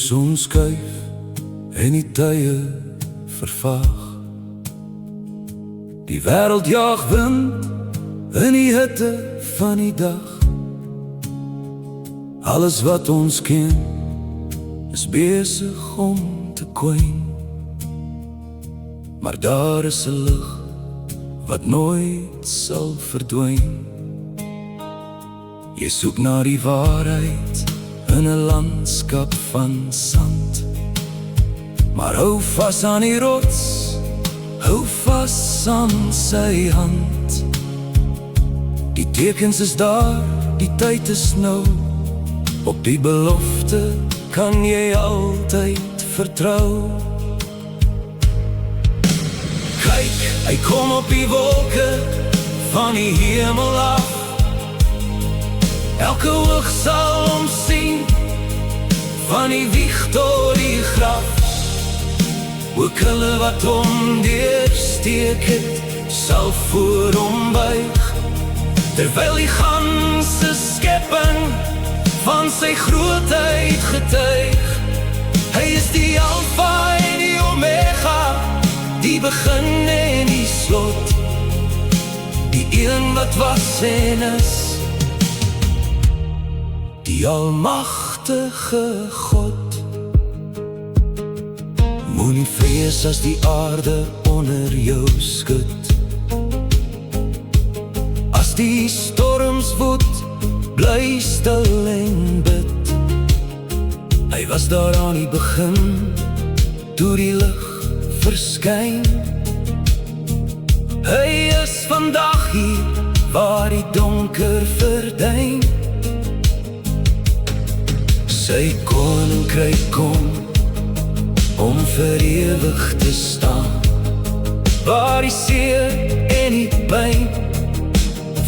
son skuif en die tye vervaag. Die wêreld jaag wind in die hitte van die dag. Alles wat ons ken is besig om te kwyn. Maar daar is 'n lig wat nooit sal verdwyn. Jy soek na die waarheid in 'n landskap van sand. Maar hou vas aan die rots, hou vas aan sy hand. Die tekens is daar, die tyd is nou. Op die belofte kan jy altyd vertrou. Kyk, hy kom op die wolke van die hemel af. Elke oog sal hom sien, van die wieg tot die graf. Ook hulle wat hom deursteek het, sal voor hom buig. Terwyl die ganse skepping van sy grootheid getuig. Hy is die Alfa en die Omega, die begin en die slot. Die een wat was en is, die almagtige God. Moenie vrees as die aarde onder jou skud. As die storms woed, bly stil en bid. Hy was daar aan die begin, toe die lig verskyn. Hy is vandag hier, waar die donker verdwyn. Sy koninkryk kom, om vir ewig te staan. Waar die seer en die pyn,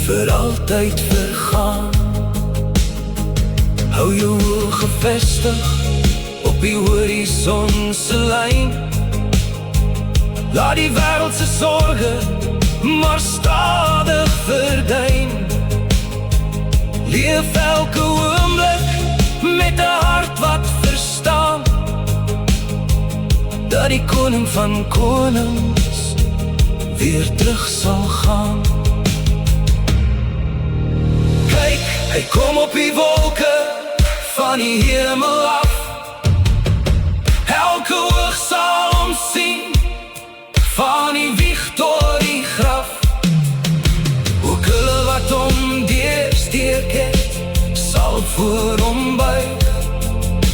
vir altyd vergaan. Hou jou oog gefestig, op die horizon se lyn. Laat die wêreld se sorge, maar stadig verdwyn. Leef elke oomblik, met 'n hart wat verstaan, dat die koning van konings weer terug sal gaan. Kyk, hy kom op die wolke van die hemel af. Elke oog sal hom sien, van die wieg tot die graf. Ook hulle wat hom deursteek het, sal voor hom buig.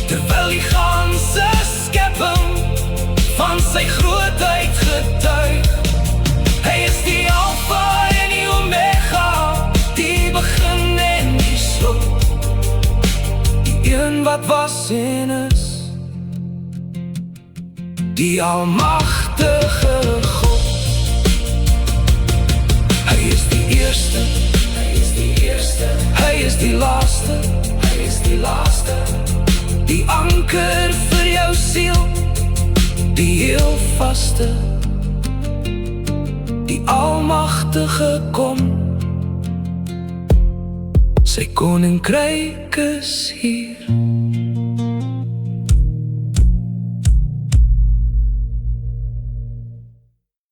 Terwyl die ganse skepping van sy grootheid getuig. Hy is die Alfa en die Omega, die begin en die slot. Die een wat was en is, die almagtige God. Hy is die eerste, hy is die eerste, hy is die laaste, hy is die laaste. Die anker vir jou siel, die heel vaste. Die almagtige kom, sy koninkryk is hier.